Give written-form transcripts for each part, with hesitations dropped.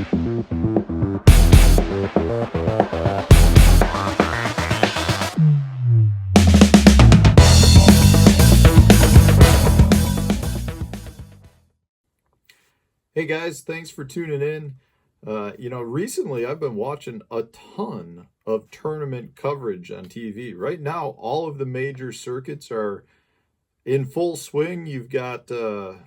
Hey guys, thanks for tuning in. Recently I've been watching a ton of tournament coverage on TV. Right now, all of the major circuits are in full swing. You've got the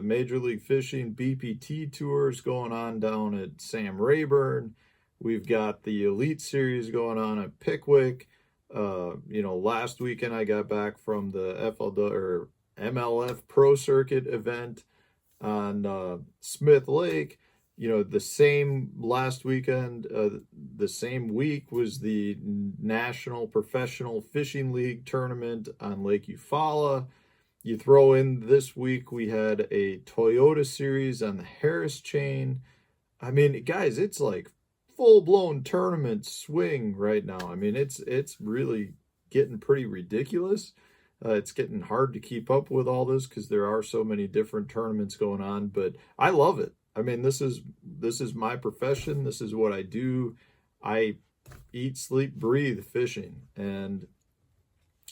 Major League Fishing BPT tours going on down at Sam Rayburn. We've got the Elite Series going on at Pickwick. Last weekend I got back from the FLW or MLF Pro Circuit event on Smith Lake. The same last weekend, the same week was the National Professional Fishing League tournament on Lake Eufaula. You throw in this week, we had a Toyota series on the Harris chain. I mean, guys, it's like full-blown tournament swing right now. I mean, it's really getting pretty ridiculous. It's getting hard to keep up with all this because there are so many different tournaments going on, but I love it. I mean, this is my profession. This is what I do. I eat, sleep, breathe fishing. And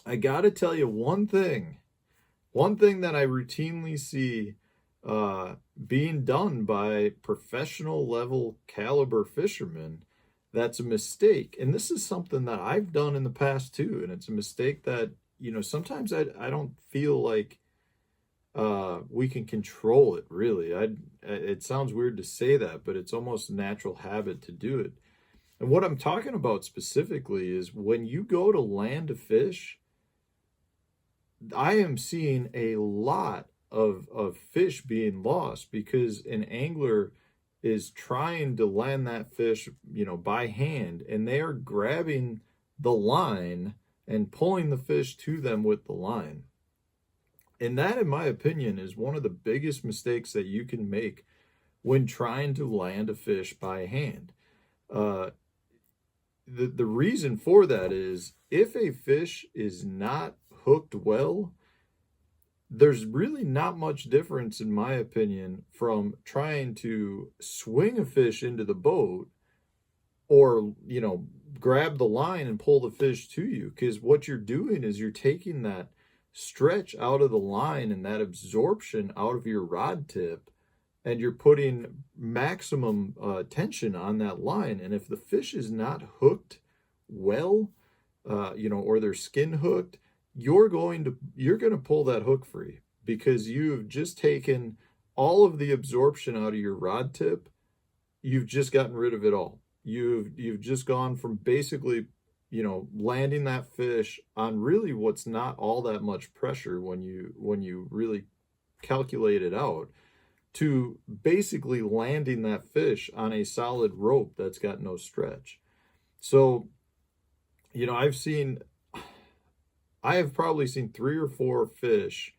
I got to tell you one thing that I routinely see being done by professional level caliber fishermen, that's a mistake. And this is something that I've done in the past too. And it's a mistake that sometimes I don't feel like we can control it, really. It sounds weird to say that, but it's almost a natural habit to do it. And what I'm talking about specifically is when you go to land a fish, I am seeing a lot of fish being lost because an angler is trying to land that fish, by hand, and they are grabbing the line and pulling the fish to them with the line. And that, in my opinion, is one of the biggest mistakes that you can make when trying to land a fish by hand. The reason for that is if a fish is not hooked well, there's really not much difference, in my opinion, from trying to swing a fish into the boat or, grab the line and pull the fish to you. Because what you're doing is you're taking that stretch out of the line and that absorption out of your rod tip, and you're putting maximum tension on that line. And if the fish is not hooked well, or they're skin hooked, you're going to pull that hook free because you've just taken all of the absorption out of your rod tip. You've just gotten rid of it all. You've just gone from basically, landing that fish on really what's not all that much pressure when you really calculate it out, to basically landing that fish on a solid rope that's got no stretch. So, I have probably seen 3 or 4 fish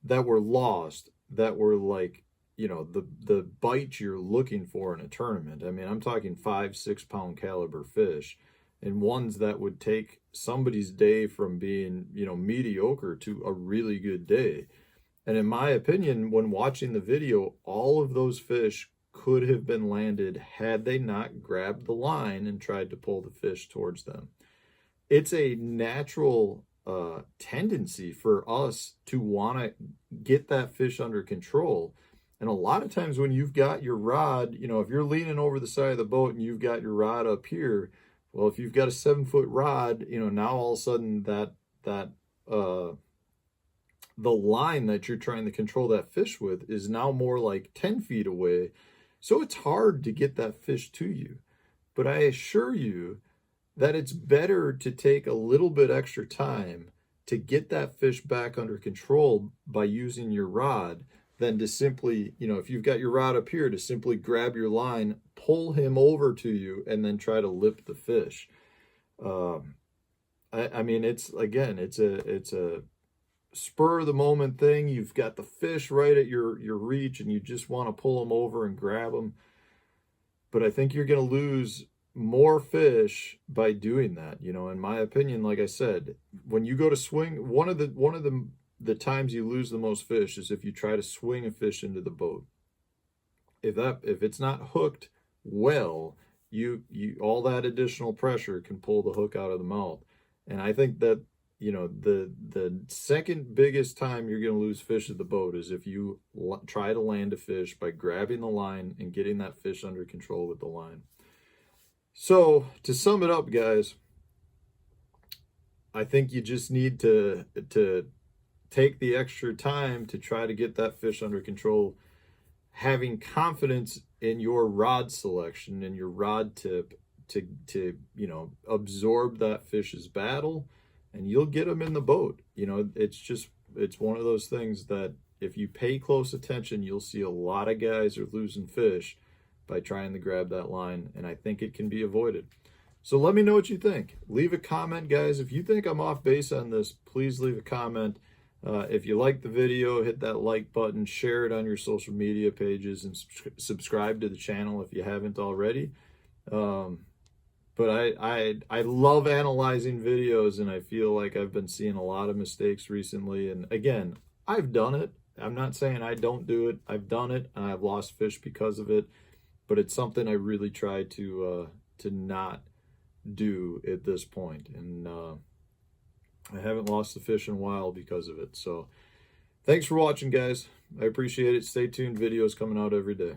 that were lost that were like, the bite you're looking for in a tournament. I mean, I'm talking 5-6 pound caliber fish, and ones that would take somebody's day from being, mediocre to a really good day. And in my opinion, when watching the video, all of those fish could have been landed had they not grabbed the line and tried to pull the fish towards them. It's a natural tendency for us to want to get that fish under control. And a lot of times when you've got your rod, if you're leaning over the side of the boat and you've got your rod up here, well, if you've got a 7-foot rod, now all of a sudden the line that you're trying to control that fish with is now more like 10 feet away. So it's hard to get that fish to you. But I assure you that it's better to take a little bit extra time to get that fish back under control by using your rod than to simply, if you've got your rod up here, to simply grab your line, pull him over to you, and then try to lip the fish. I mean, it's a spur of the moment thing. You've got the fish right at your reach, and you just want to pull them over and grab them. But I think you're going to lose more fish by doing that. In my opinion, like I said, when you go to swing, one of the times you lose the most fish is if you try to swing a fish into the boat. if it's not hooked well, you all that additional pressure can pull the hook out of the mouth. And I think that, you know, the second biggest time you're going to lose fish at the boat is if you try to land a fish by grabbing the line and getting that fish under control with the line. So to sum it up, guys, I think you just need to take the extra time to try to get that fish under control, having confidence in your rod selection and your rod tip to you know, absorb that fish's battle, and you'll get them in the boat. You know, it's one of those things that if you pay close attention, you'll see a lot of guys are losing fish by trying to grab that line, and I think it can be avoided. So let me know what you think. Leave a comment, guys. If you think I'm off base on this, please leave a comment. If you like the video, hit that like button, share it on your social media pages, and subscribe to the channel if you haven't already. But I love analyzing videos, and I feel like I've been seeing a lot of mistakes recently. And again, I've done it. I'm not saying I don't do it. I've done it, and I've lost fish because of it. But it's something I really try to not do at this point. And I haven't lost the fish in a while because of it. So thanks for watching, guys. I appreciate it. Stay tuned. Videos coming out every day.